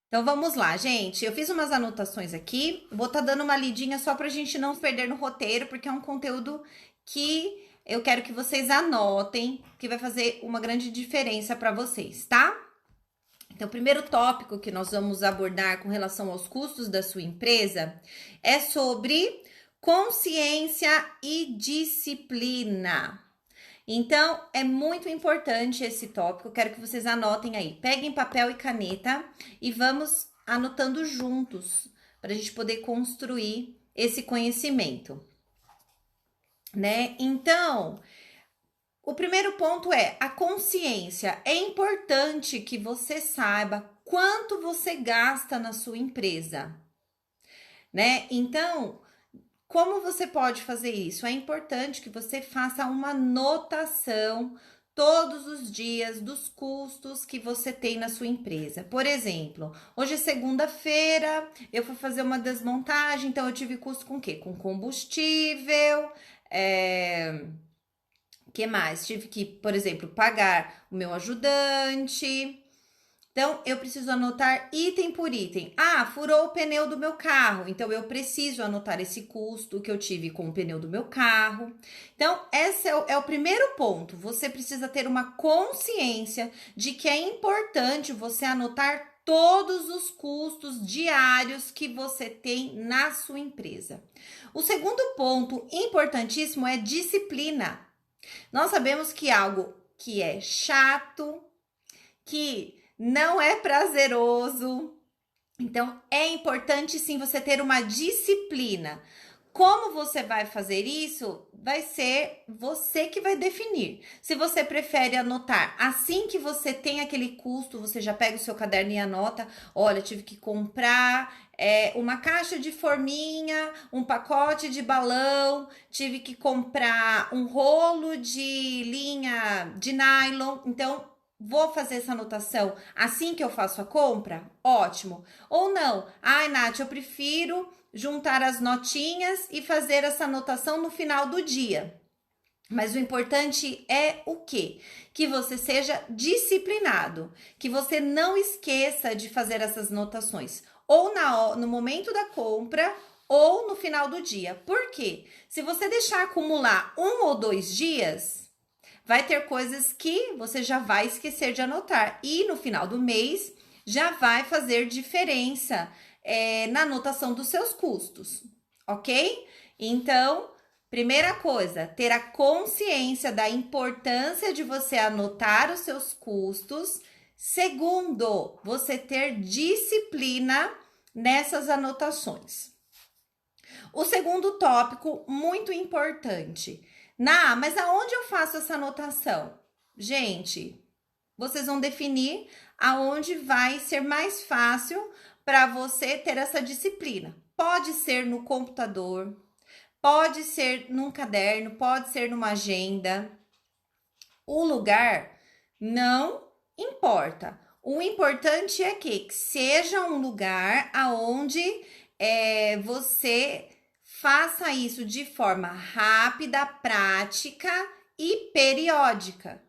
Então vamos lá, gente. Eu fiz umas anotações aqui, vou estar dando uma lidinha só para a gente não se perder no roteiro, porque é um conteúdo que eu quero que vocês anotem, que vai fazer uma grande diferença para vocês, tá? Então, o primeiro tópico que nós vamos abordar com relação aos custos da sua empresa é sobre consciência e disciplina. Então, é muito importante esse tópico, quero que vocês anotem aí. Peguem papel e caneta e vamos anotando juntos, para a gente poder construir esse conhecimento, né? Então, o primeiro ponto é a consciência. É importante que você saiba quanto você gasta na sua empresa, né? Então, como você pode fazer isso? É importante que você faça uma anotação todos os dias dos custos que você tem na sua empresa. Por exemplo, hoje é segunda-feira, eu fui fazer uma desmontagem, então eu tive custo com o quê? Com combustível, que mais? Tive que, por exemplo, pagar o meu ajudante. Então, eu preciso anotar item por item. Ah, furou o pneu do meu carro. Então, eu preciso anotar esse custo que eu tive com o pneu do meu carro. Então, esse é o primeiro ponto. Você precisa ter uma consciência de que é importante você anotar todos os custos diários que você tem na sua empresa. O segundo ponto importantíssimo é disciplina. Nós sabemos que algo que é chato, que não é prazeroso. Então, é importante sim você ter uma disciplina. Como você vai fazer isso? Vai ser você que vai definir. Se você prefere anotar assim que você tem aquele custo, você já pega o seu caderno e anota: olha, tive que comprar uma caixa de forminha, um pacote de balão, tive que comprar um rolo de linha de nylon. Então, vou fazer essa anotação assim que eu faço a compra? Ótimo. Ou não. Ai, Nath, eu prefiro juntar as notinhas e fazer essa anotação no final do dia. Mas o importante é o quê? Que você seja disciplinado, que você não esqueça de fazer essas anotações, ou no momento da compra, ou no final do dia. Por quê? Se você deixar acumular 1 ou 2 dias, vai ter coisas que você já vai esquecer de anotar. E no final do mês já vai fazer diferença na anotação dos seus custos, ok? Então, primeira coisa, ter a consciência da importância de você anotar os seus custos. Segundo, você ter disciplina nessas anotações. O segundo tópico, muito importante. Mas aonde eu faço essa anotação? Gente, vocês vão definir aonde vai ser mais fácil para você ter essa disciplina. Pode ser no computador, pode ser num caderno, pode ser numa agenda. O lugar não importa. O importante é que seja um lugar aonde você faça isso de forma rápida, prática e periódica,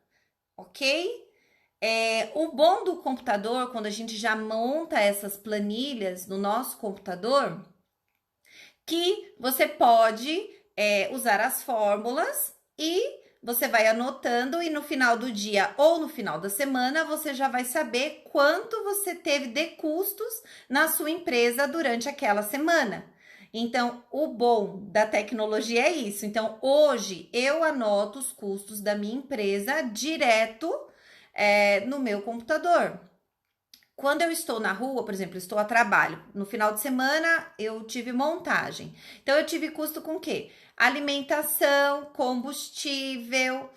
ok? O bom do computador, quando a gente já monta essas planilhas no nosso computador, que você pode usar as fórmulas e você vai anotando e no final do dia ou no final da semana você já vai saber quanto você teve de custos na sua empresa durante aquela semana. Então, o bom da tecnologia é isso. Então, hoje eu anoto os custos da minha empresa direto no meu computador. Quando eu estou na rua, por exemplo, estou a trabalho, no final de semana eu tive montagem. Então, eu tive custo com o quê? Alimentação, combustível,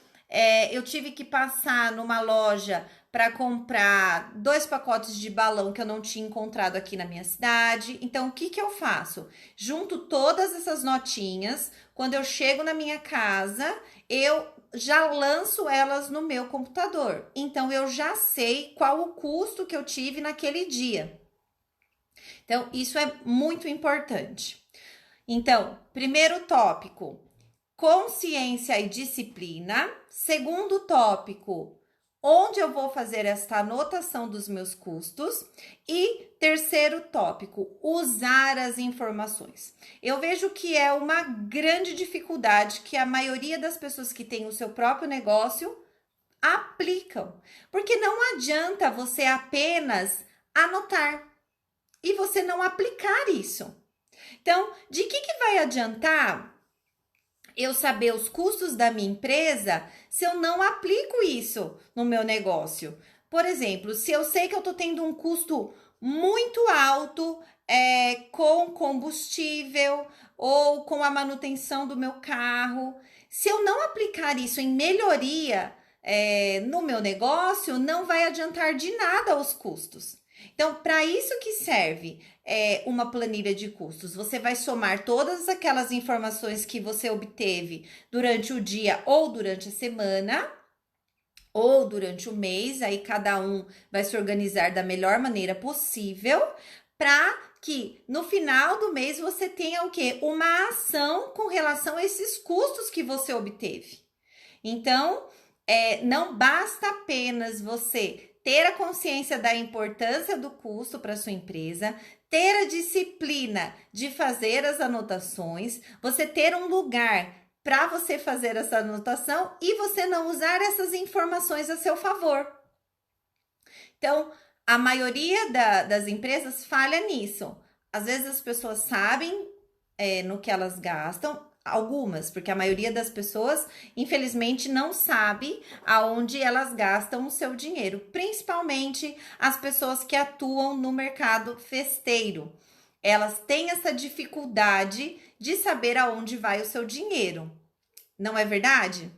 eu tive que passar numa loja para comprar 2 pacotes de balão que eu não tinha encontrado aqui na minha cidade. Então, o que eu faço? Junto todas essas notinhas, quando eu chego na minha casa, eu já lanço elas no meu computador. Então, eu já sei qual o custo que eu tive naquele dia. Então, isso é muito importante. Então, primeiro tópico, consciência e disciplina. Segundo tópico, onde eu vou fazer esta anotação dos meus custos. E Terceiro tópico, usar as informações. Eu vejo que é uma grande dificuldade que a maioria das pessoas que têm o seu próprio negócio aplicam. Porque não adianta você apenas anotar e você não aplicar isso. Então, de que vai adiantar eu saber os custos da minha empresa se eu não aplico isso no meu negócio? Por exemplo, se eu sei que eu estou tendo um custo muito alto com combustível ou com a manutenção do meu carro, se eu não aplicar isso em melhoria no meu negócio, não vai adiantar de nada os custos. Então, para isso que serve uma planilha de custos. Você vai somar todas aquelas informações que você obteve durante o dia ou durante a semana ou durante o mês, aí cada um vai se organizar da melhor maneira possível para que no final do mês você tenha o quê? Uma ação com relação a esses custos que você obteve. Então, não basta apenas você ter a consciência da importância do custo para sua empresa, ter a disciplina de fazer as anotações, você ter um lugar para você fazer essa anotação e você não usar essas informações a seu favor. Então, a maioria das empresas falha nisso. Às vezes as pessoas sabem no que elas gastam, algumas, porque a maioria das pessoas, infelizmente, não sabe aonde elas gastam o seu dinheiro, principalmente as pessoas que atuam no mercado festeiro. Elas têm essa dificuldade de saber aonde vai o seu dinheiro. Não é verdade?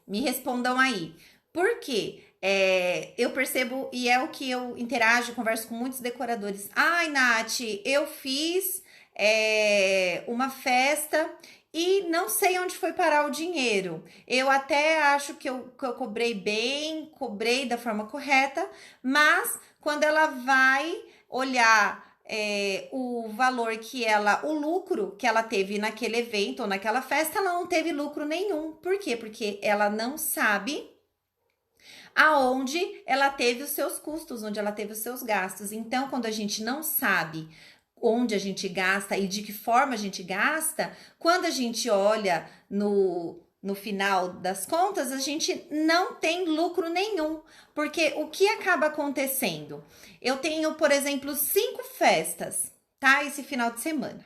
Me respondam aí. Por quê? Eu percebo, e é o que eu interajo, converso com muitos decoradores. Ai, Nath, eu fiz uma festa e não sei onde foi parar o dinheiro. Eu até acho que eu cobrei bem, cobrei da forma correta, mas quando ela vai olhar o valor o lucro que ela teve naquele evento ou naquela festa, ela não teve lucro nenhum. Por quê? Porque ela não sabe aonde ela teve os seus custos, onde ela teve os seus gastos. Então, quando a gente não sabe onde a gente gasta e de que forma a gente gasta, quando a gente olha no final das contas, a gente não tem lucro nenhum. Porque o que acaba acontecendo? Eu tenho, por exemplo, 5 festas, tá? Esse final de semana.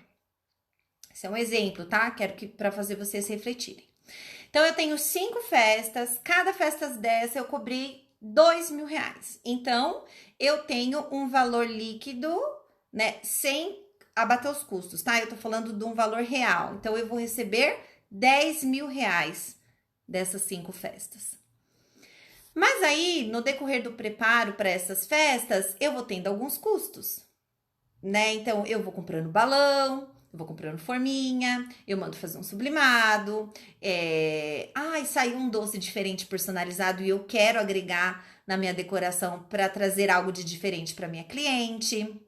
Esse é um exemplo, tá? Quero que para fazer vocês refletirem. Então, eu tenho 5 festas, cada festa dessa eu cobrei R$ 2.000. Então, eu tenho um valor líquido, né, sem abater os custos, tá? Eu tô falando de um valor real. Então, eu vou receber R$ 10.000 dessas 5 festas. Mas aí, no decorrer do preparo para essas festas, eu vou tendo alguns custos, né? Então, eu vou comprando balão, eu vou comprando forminha, eu mando fazer um sublimado. Saiu um doce diferente personalizado e eu quero agregar na minha decoração para trazer algo de diferente para minha cliente.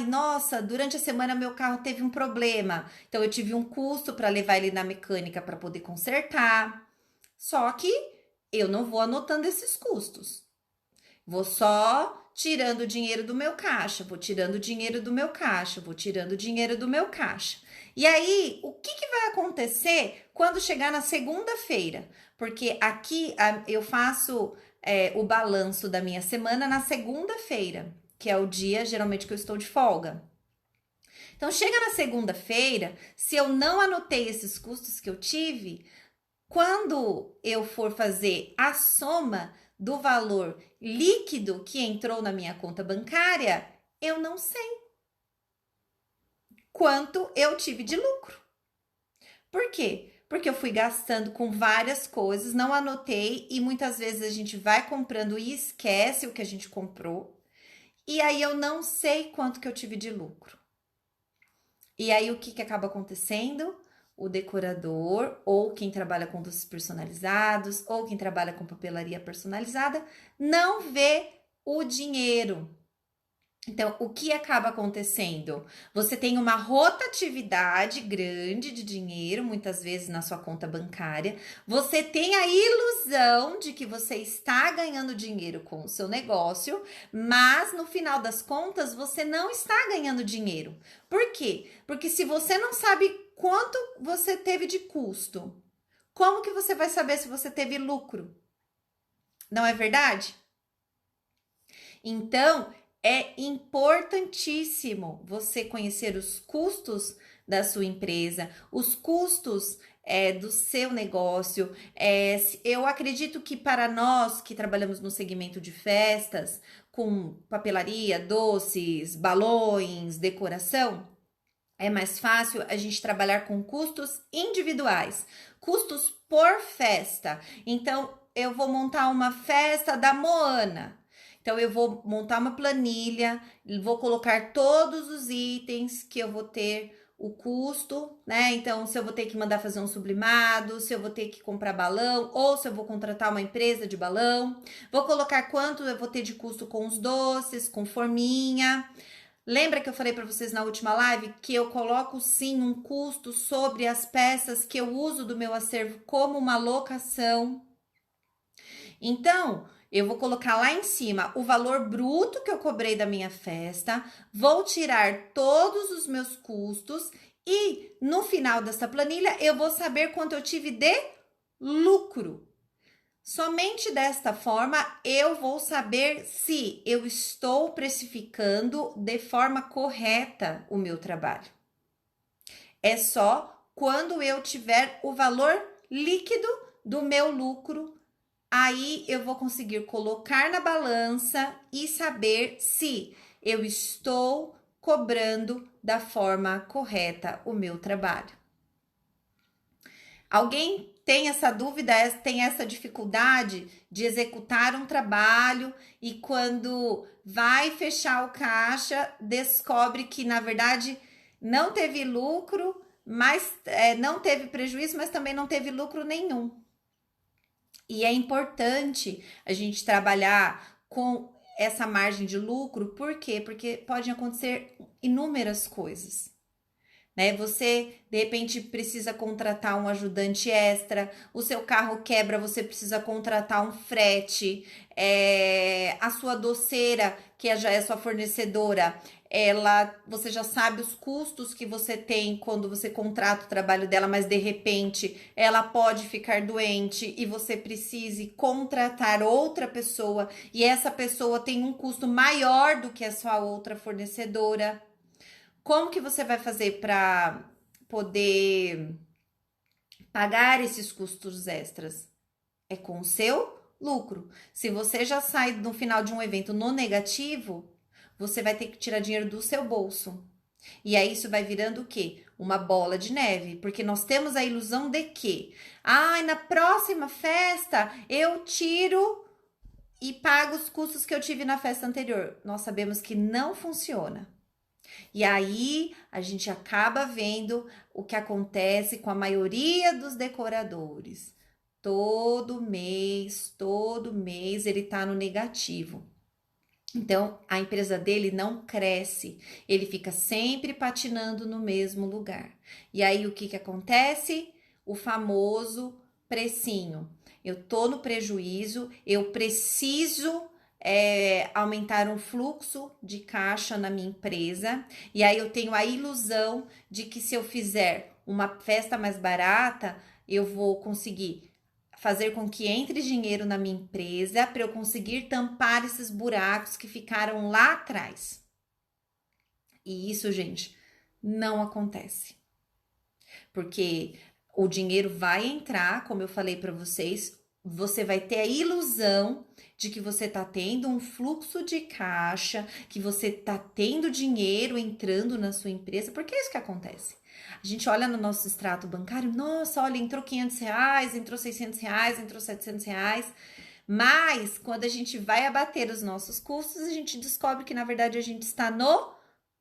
Nossa, durante a semana meu carro teve um problema, então eu tive um custo para levar ele na mecânica para poder consertar. Só que eu não vou anotando esses custos. Vou só tirando o dinheiro do meu caixa, vou tirando o dinheiro do meu caixa, vou tirando o dinheiro do meu caixa. E aí, o que vai acontecer quando chegar na segunda-feira? Porque aqui eu faço o balanço da minha semana na segunda-feira, que é o dia geralmente que eu estou de folga. Então, chega na segunda-feira, se eu não anotei esses custos que eu tive, quando eu for fazer a soma do valor líquido que entrou na minha conta bancária, eu não sei quanto eu tive de lucro. Por quê? Porque eu fui gastando com várias coisas, não anotei e muitas vezes a gente vai comprando e esquece o que a gente comprou. E aí eu não sei quanto que eu tive de lucro. E aí o que acaba acontecendo? O decorador, ou quem trabalha com doces personalizados, ou quem trabalha com papelaria personalizada, não vê o dinheiro. Então, o que acaba acontecendo? Você tem uma rotatividade grande de dinheiro, muitas vezes na sua conta bancária. Você tem a ilusão de que você está ganhando dinheiro com o seu negócio, mas no final das contas você não está ganhando dinheiro. Por quê? Porque se você não sabe quanto você teve de custo, como que você vai saber se você teve lucro? Não é verdade? Então, é importantíssimo você conhecer os custos da sua empresa, os custos do seu negócio. Eu acredito que para nós que trabalhamos no segmento de festas, com papelaria, doces, balões, decoração, é mais fácil a gente trabalhar com custos individuais, custos por festa. Então, eu vou montar uma festa da Moana. Então, eu vou montar uma planilha, vou colocar todos os itens que eu vou ter o custo, né? Então, se eu vou ter que mandar fazer um sublimado, se eu vou ter que comprar balão, ou se eu vou contratar uma empresa de balão, vou colocar quanto eu vou ter de custo com os doces, com forminha. Lembra que eu falei para vocês na última live que eu coloco sim um custo sobre as peças que eu uso do meu acervo como uma locação? Então, eu vou colocar lá em cima o valor bruto que eu cobrei da minha festa, vou tirar todos os meus custos e no final dessa planilha eu vou saber quanto eu tive de lucro. Somente desta forma eu vou saber se eu estou precificando de forma correta o meu trabalho. É só quando eu tiver o valor líquido do meu lucro, aí eu vou conseguir colocar na balança e saber se eu estou cobrando da forma correta o meu trabalho. Alguém tem essa dúvida, tem essa dificuldade de executar um trabalho e quando vai fechar o caixa, descobre que na verdade não teve lucro, mas não teve prejuízo, mas também não teve lucro nenhum. E é importante a gente trabalhar com essa margem de lucro, por quê? Porque podem acontecer inúmeras coisas. Né? Você, de repente, precisa contratar um ajudante extra, o seu carro quebra, você precisa contratar um frete, a sua doceira, que já é sua fornecedora, você já sabe os custos que você tem quando você contrata o trabalho dela, mas de repente ela pode ficar doente e você precise contratar outra pessoa e essa pessoa tem um custo maior do que a sua outra fornecedora. Como que você vai fazer para poder pagar esses custos extras? É com o seu lucro. Se você já sai no final de um evento no negativo, você vai ter que tirar dinheiro do seu bolso. E aí isso vai virando o quê? Uma bola de neve, porque nós temos a ilusão de que, na próxima festa eu tiro e pago os custos que eu tive na festa anterior. Nós sabemos que não funciona. E aí a gente acaba vendo o que acontece com a maioria dos decoradores. Todo mês ele tá no negativo. Então a empresa dele não cresce, ele fica sempre patinando no mesmo lugar. E aí o que acontece? O famoso precinho. Eu tô no prejuízo, eu preciso aumentar um fluxo de caixa na minha empresa, e aí eu tenho a ilusão de que se eu fizer uma festa mais barata, eu vou conseguir fazer com que entre dinheiro na minha empresa para eu conseguir tampar esses buracos que ficaram lá atrás. E isso, gente, não acontece. Porque o dinheiro vai entrar, como eu falei para vocês, você vai ter a ilusão de que você tá tendo um fluxo de caixa, que você tá tendo dinheiro entrando na sua empresa, porque é isso que acontece. A gente olha no nosso extrato bancário, nossa, olha, entrou R$500, entrou R$600, entrou R$700, mas quando a gente vai abater os nossos custos, a gente descobre que na verdade a gente está no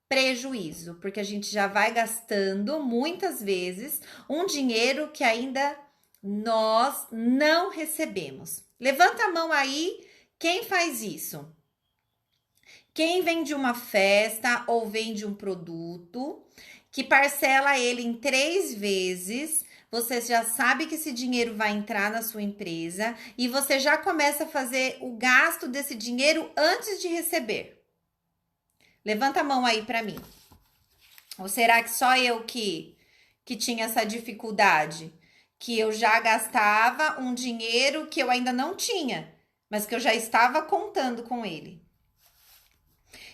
prejuízo, porque a gente já vai gastando muitas vezes um dinheiro que ainda nós não recebemos. Levanta a mão aí, quem faz isso? Quem vende uma festa ou vende um produto que parcela ele em 3 vezes, você já sabe que esse dinheiro vai entrar na sua empresa e você já começa a fazer o gasto desse dinheiro antes de receber. Levanta a mão aí para mim. Ou será que só eu que tinha essa dificuldade? Que eu já gastava um dinheiro que eu ainda não tinha, mas que eu já estava contando com ele.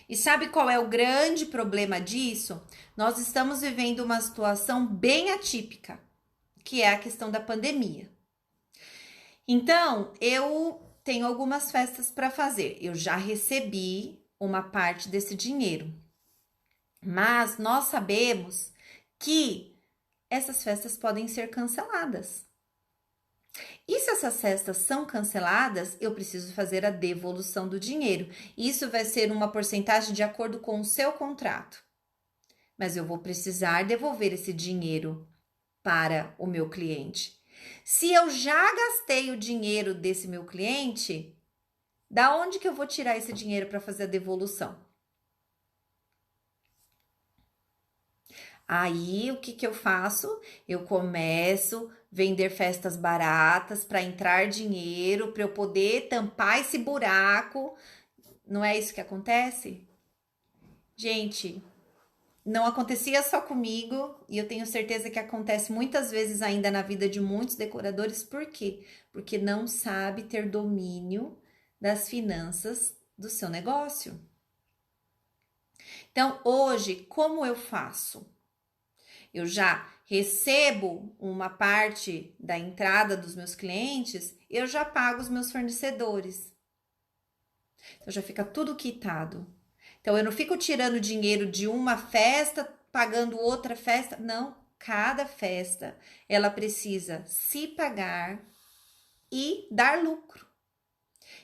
E sabe qual é o grande problema disso? Nós estamos vivendo uma situação bem atípica, que é a questão da pandemia. Então, eu tenho algumas festas para fazer. Eu já recebi uma parte desse dinheiro. Mas nós sabemos que essas festas podem ser canceladas. E se essas festas são canceladas, eu preciso fazer a devolução do dinheiro. Isso vai ser uma porcentagem de acordo com o seu contrato. Mas eu vou precisar devolver esse dinheiro para o meu cliente. Se eu já gastei o dinheiro desse meu cliente, da onde que eu vou tirar esse dinheiro para fazer a devolução? Aí, o que eu faço? Eu começo a vender festas baratas para entrar dinheiro, para eu poder tampar esse buraco. Não é isso que acontece? Gente, não acontecia só comigo e eu tenho certeza que acontece muitas vezes ainda na vida de muitos decoradores. Por quê? Porque não sabe ter domínio das finanças do seu negócio. Então, hoje, como eu faço? Eu já recebo uma parte da entrada dos meus clientes, eu já pago os meus fornecedores. Então já fica tudo quitado. Então eu não fico tirando dinheiro de uma festa, pagando outra festa. Não, cada festa ela precisa se pagar e dar lucro.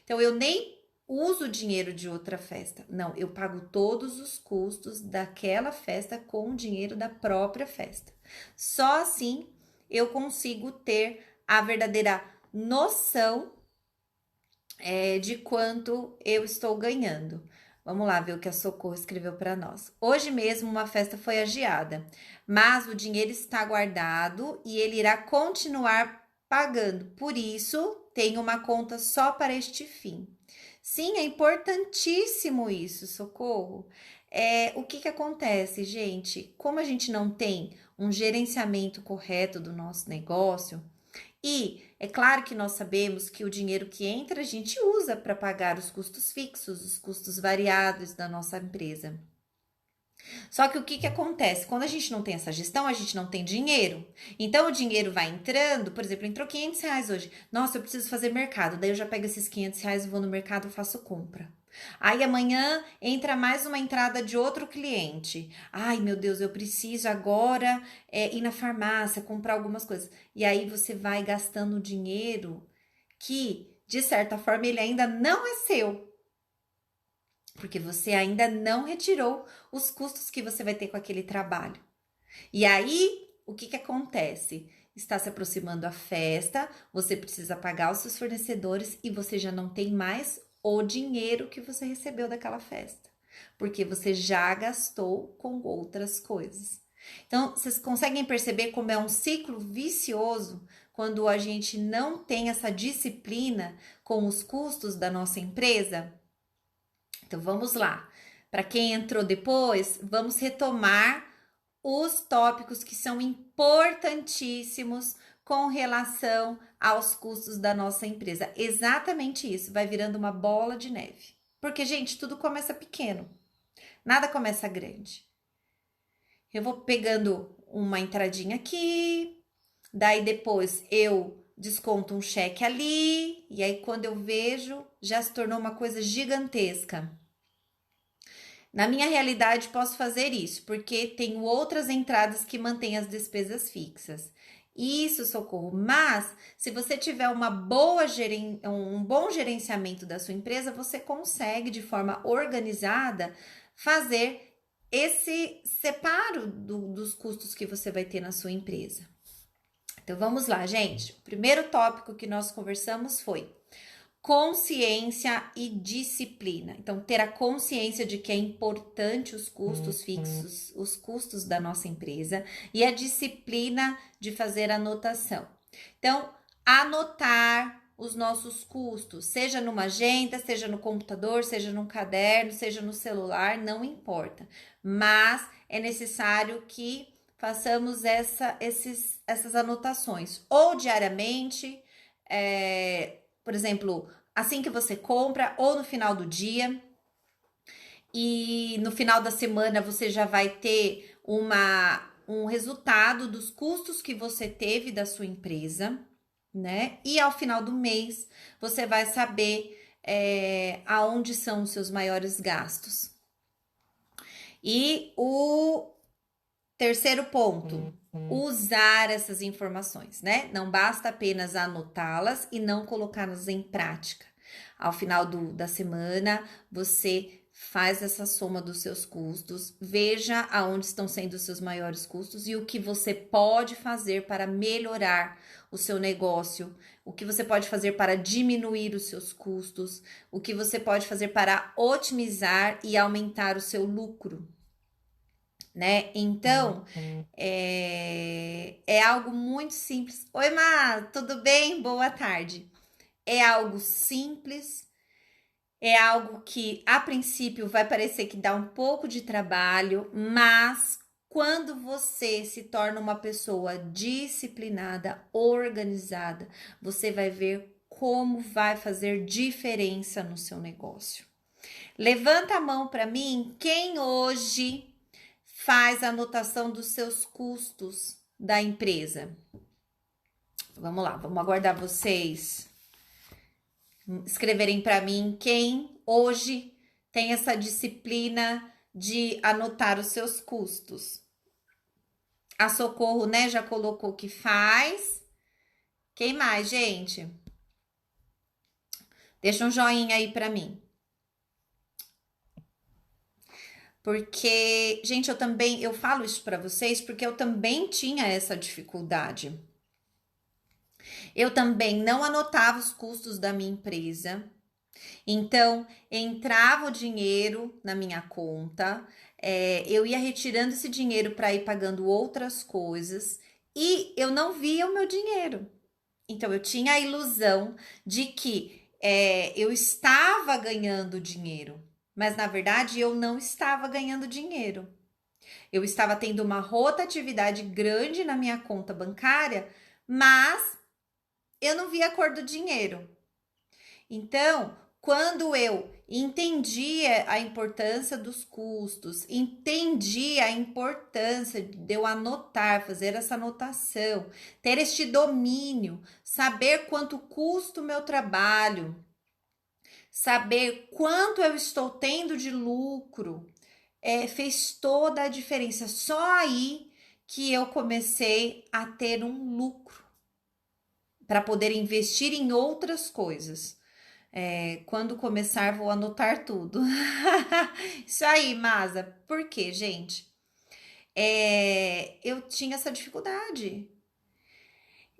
Então eu nem uso o dinheiro de outra festa. Não, eu pago todos os custos daquela festa com o dinheiro da própria festa. Só assim eu consigo ter a verdadeira noção de quanto eu estou ganhando. Vamos lá ver o que a Socorro escreveu para nós. Hoje mesmo uma festa foi adiada, mas o dinheiro está guardado e ele irá continuar pagando. Por isso, tem uma conta só para este fim. Sim, é importantíssimo isso, Socorro. O que acontece, gente? Como a gente não tem um gerenciamento correto do nosso negócio, e é claro que nós sabemos que o dinheiro que entra a gente usa para pagar os custos fixos, os custos variados da nossa empresa. Só que o que acontece? Quando a gente não tem essa gestão, a gente não tem dinheiro. Então, o dinheiro vai entrando, por exemplo, entrou R$ 500 hoje. Nossa, eu preciso fazer mercado. Daí eu já pego esses R$ 500, vou no mercado e faço compra. Aí amanhã entra mais uma entrada de outro cliente. Ai, meu Deus, eu preciso agora ir na farmácia, comprar algumas coisas. E aí você vai gastando dinheiro que, de certa forma, ele ainda não é seu. Porque você ainda não retirou os custos que você vai ter com aquele trabalho. E aí, o que acontece? Está se aproximando a festa, você precisa pagar os seus fornecedores e você já não tem mais o dinheiro que você recebeu daquela festa, porque você já gastou com outras coisas. Então, vocês conseguem perceber como é um ciclo vicioso quando a gente não tem essa disciplina com os custos da nossa empresa? Então, vamos lá. Para quem entrou depois, vamos retomar os tópicos que são importantíssimos com relação aos custos da nossa empresa. Exatamente isso, vai virando uma bola de neve. Porque, gente, tudo começa pequeno, nada começa grande. Eu vou pegando uma entradinha aqui, daí depois eu desconto um cheque ali, e aí quando eu vejo, já se tornou uma coisa gigantesca. Na minha realidade, posso fazer isso, porque tenho outras entradas que mantêm as despesas fixas. Isso, Socorro. Mas, se você tiver um bom gerenciamento da sua empresa, você consegue, de forma organizada, fazer esse separo dos custos que você vai ter na sua empresa. Então, vamos lá, gente. O primeiro tópico que nós conversamos foi consciência e disciplina. Então, ter a consciência de que é importante os custos fixos, os custos da nossa empresa e a disciplina de fazer anotação. Então, anotar os nossos custos, seja numa agenda, seja no computador, seja num caderno, seja no celular, não importa. Mas é necessário que façamos essas anotações, ou diariamente, por exemplo, assim que você compra, ou no final do dia, e no final da semana você já vai ter um resultado dos custos que você teve da sua empresa, né? E ao final do mês você vai saber aonde são os seus maiores gastos. E o terceiro ponto, usar essas informações, né? Não basta apenas anotá-las e não colocá-las em prática. Ao final da semana, você faz essa soma dos seus custos, veja aonde estão sendo os seus maiores custos e o que você pode fazer para melhorar o seu negócio, o que você pode fazer para diminuir os seus custos, o que você pode fazer para otimizar e aumentar o seu lucro, né? Então, é algo muito simples. Oi, Má, tudo bem? Boa tarde. É algo simples, é algo que a princípio vai parecer que dá um pouco de trabalho, mas quando você se torna uma pessoa disciplinada, organizada, você vai ver como vai fazer diferença no seu negócio. Levanta a mão para mim, quem hoje faz a anotação dos seus custos da empresa? Vamos lá, vamos aguardar vocês escreverem para mim quem hoje tem essa disciplina de anotar os seus custos. A Socorro, né, já colocou que faz. Quem mais, gente? Deixa um joinha aí para mim. Porque, gente, eu falo isso para vocês porque eu também tinha essa dificuldade. Eu também não anotava os custos da minha empresa. Então, entrava o dinheiro na minha conta, eu ia retirando esse dinheiro para ir pagando outras coisas e eu não via o meu dinheiro. Então, eu tinha a ilusão de que eu estava ganhando dinheiro, mas na verdade eu não estava ganhando dinheiro. Eu estava tendo uma rotatividade grande na minha conta bancária, mas eu não via a cor do dinheiro. Então, quando eu entendia a importância dos custos, entendi a importância de eu anotar, fazer essa anotação, ter este domínio, saber quanto custa o meu trabalho, saber quanto eu estou tendo de lucro, fez toda a diferença. Só aí que eu comecei a ter um lucro para poder investir em outras coisas. Quando começar, vou anotar tudo. Isso aí, Masa. Por quê, gente? Eu tinha essa dificuldade.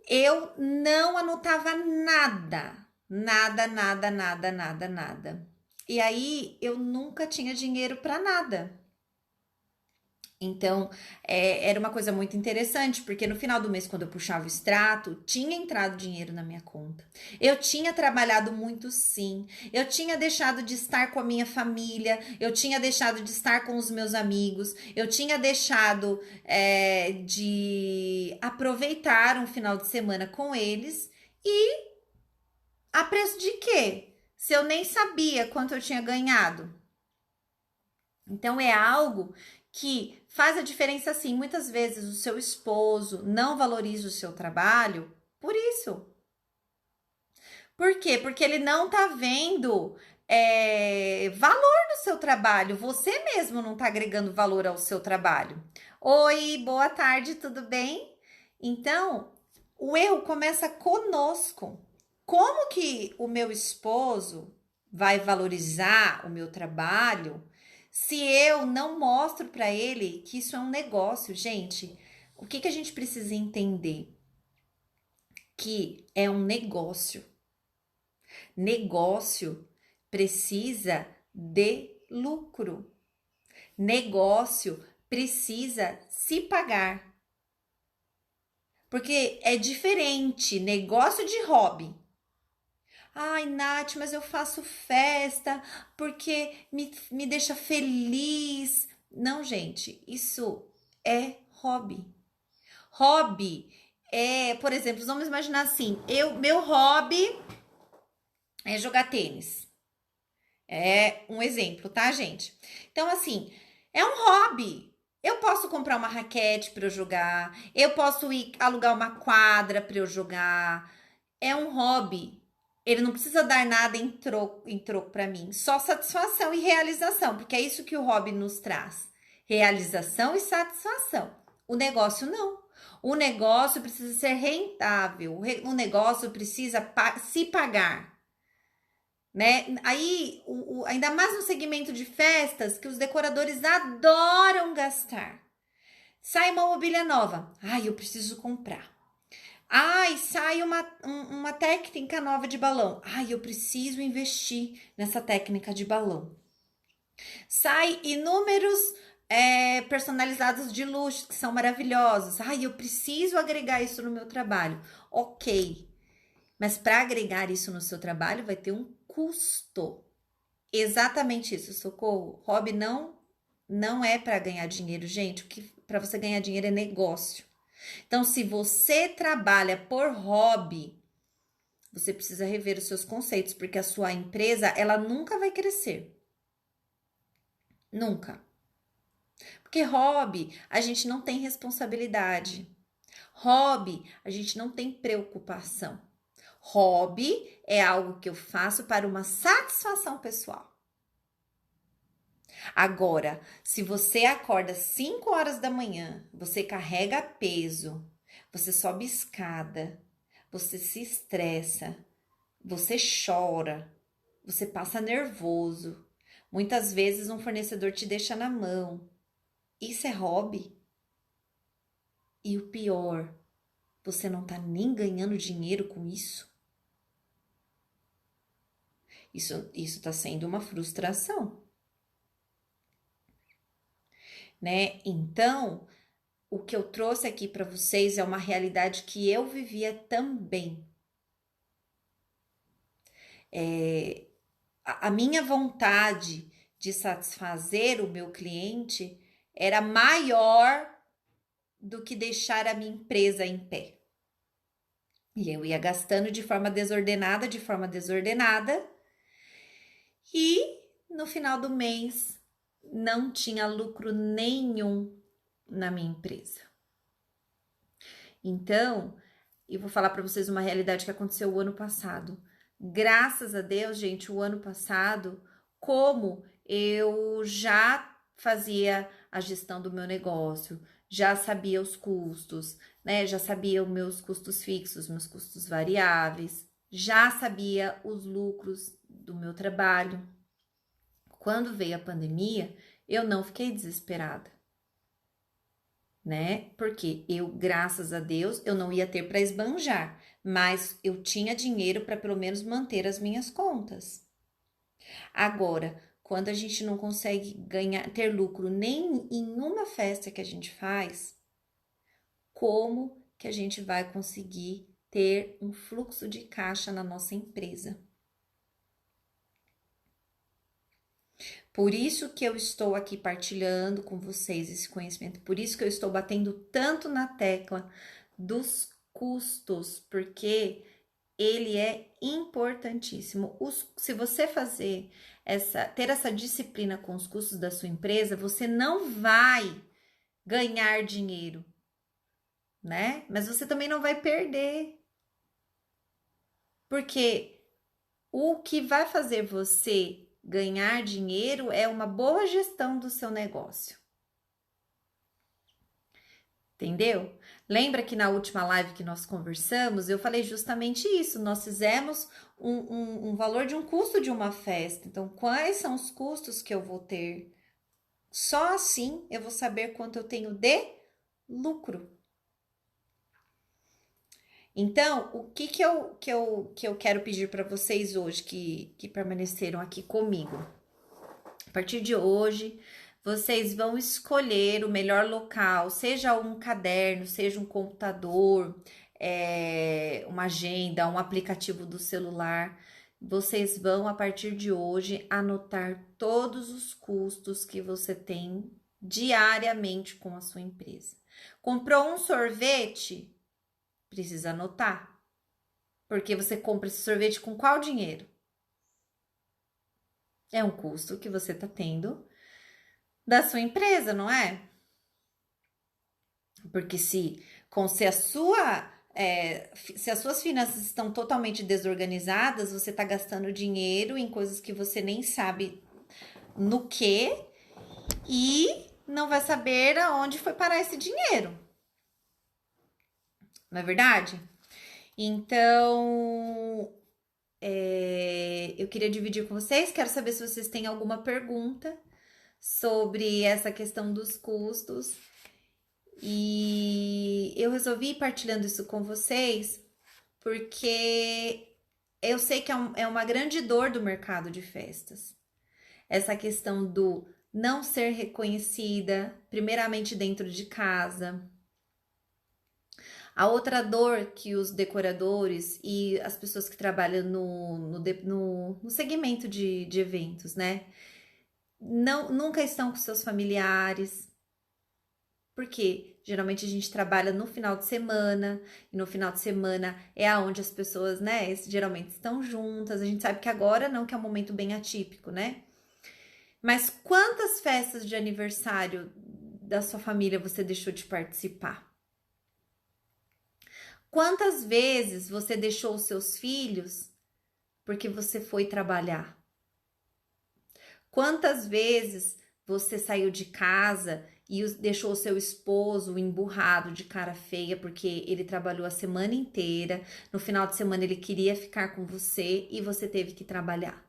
Eu não anotava nada. Nada, nada, nada, nada, nada. E aí, eu nunca tinha dinheiro para nada. Então, era uma coisa muito interessante, porque no final do mês, quando eu puxava o extrato, tinha entrado dinheiro na minha conta. Eu tinha trabalhado muito, sim. Eu tinha deixado de estar com a minha família, eu tinha deixado de estar com os meus amigos, eu tinha deixado de aproveitar um final de semana com eles. E a preço de quê? Se eu nem sabia quanto eu tinha ganhado. Então, é algo que faz a diferença sim. Muitas vezes o seu esposo não valoriza o seu trabalho por isso. Por quê? Porque ele não tá vendo valor no seu trabalho. Você mesmo não tá agregando valor ao seu trabalho. Oi, boa tarde, tudo bem? Então, o erro começa conosco. Como que o meu esposo vai valorizar o meu trabalho se eu não mostro para ele que isso é um negócio? Gente, o que a gente precisa entender? Que é um negócio. Negócio precisa de lucro. Negócio precisa se pagar. Porque é diferente negócio de hobby. Ai, Nath, mas eu faço festa porque me deixa feliz. Não, gente, isso é hobby. Hobby é, por exemplo, vamos imaginar assim, meu hobby é jogar tênis. É um exemplo, tá, gente? Então, assim, é um hobby. Eu posso comprar uma raquete para eu jogar, eu posso ir alugar uma quadra para eu jogar. É um hobby. Ele não precisa dar nada em troco para mim, só satisfação e realização, porque é isso que o hobby nos traz. Realização e satisfação. O negócio não. O negócio precisa ser rentável. O negócio precisa se pagar, né? Aí, ainda mais no segmento de festas, que os decoradores adoram gastar. Sai uma mobília nova. Ai, eu preciso comprar. Ai, sai uma técnica nova de balão. Ai, eu preciso investir nessa técnica de balão. Sai inúmeros personalizados de luxo, que são maravilhosos. Ai, eu preciso agregar isso no meu trabalho. Ok, mas para agregar isso no seu trabalho vai ter um custo. Exatamente isso, Socorro. Hobby não é para ganhar dinheiro, gente. O que para você ganhar dinheiro é negócio. Então, se você trabalha por hobby, você precisa rever os seus conceitos, porque a sua empresa, ela nunca vai crescer. Nunca. Porque hobby, a gente não tem responsabilidade. Hobby, a gente não tem preocupação. Hobby é algo que eu faço para uma satisfação pessoal. Agora, se você acorda 5 horas da manhã, você carrega peso, você sobe escada, você se estressa, você chora, você passa nervoso, muitas vezes um fornecedor te deixa na mão. Isso é hobby? E o pior, você não tá nem ganhando dinheiro com isso? Isso tá sendo uma frustração, né? Então, o que eu trouxe aqui para vocês é uma realidade que eu vivia também. A minha vontade de satisfazer o meu cliente era maior do que deixar a minha empresa em pé. E eu ia gastando de forma desordenada, e no final do mês não tinha lucro nenhum na minha empresa. Então, eu vou falar para vocês uma realidade que aconteceu o ano passado. Graças a Deus, gente, o ano passado, como eu já fazia a gestão do meu negócio, já sabia os custos, né? Já sabia os meus custos fixos, meus custos variáveis, já sabia os lucros do meu trabalho. Quando veio a pandemia, eu não fiquei desesperada, né? Porque eu, graças a Deus, eu não ia ter para esbanjar, mas eu tinha dinheiro para pelo menos manter as minhas contas. Agora, quando a gente não consegue ter lucro nem em uma festa que a gente faz, como que a gente vai conseguir ter um fluxo de caixa na nossa empresa? Por isso que eu estou aqui partilhando com vocês esse conhecimento, por isso que eu estou batendo tanto na tecla dos custos, porque ele é importantíssimo. Se você ter essa disciplina com os custos da sua empresa, você não vai ganhar dinheiro, né? Mas você também não vai perder. Porque o que vai fazer você ganhar dinheiro é uma boa gestão do seu negócio. Entendeu? Lembra que na última live que nós conversamos, eu falei justamente isso. Nós fizemos um valor de um custo de uma festa. Então, quais são os custos que eu vou ter? Só assim eu vou saber quanto eu tenho de lucro. Então, o que eu quero pedir para vocês hoje que permaneceram aqui comigo? A partir de hoje, vocês vão escolher o melhor local, seja um caderno, seja um computador, uma agenda, um aplicativo do celular. Vocês vão, a partir de hoje, anotar todos os custos que você tem diariamente com a sua empresa. Comprou um sorvete? Precisa anotar. Porque você compra esse sorvete com qual dinheiro? É um custo que você está tendo da sua empresa, não é? Porque se as suas finanças estão totalmente desorganizadas, você está gastando dinheiro em coisas que você nem sabe no que e não vai saber aonde foi parar esse dinheiro. Não é verdade? Então, eu queria dividir com vocês. Quero saber se vocês têm alguma pergunta sobre essa questão dos custos. E eu resolvi ir partilhando isso com vocês porque eu sei que é uma grande dor do mercado de festas. Essa questão do não ser reconhecida, primeiramente dentro de casa. A outra dor que os decoradores e as pessoas que trabalham no segmento de eventos, né? Nunca estão com seus familiares. Porque geralmente a gente trabalha no final de semana, e no final de semana é aonde as pessoas, né, geralmente estão juntas. A gente sabe que agora não, que é um momento bem atípico, né? Mas quantas festas de aniversário da sua família você deixou de participar? Quantas vezes você deixou os seus filhos porque você foi trabalhar? Quantas vezes você saiu de casa e deixou o seu esposo emburrado de cara feia porque ele trabalhou a semana inteira, no final de semana ele queria ficar com você e você teve que trabalhar?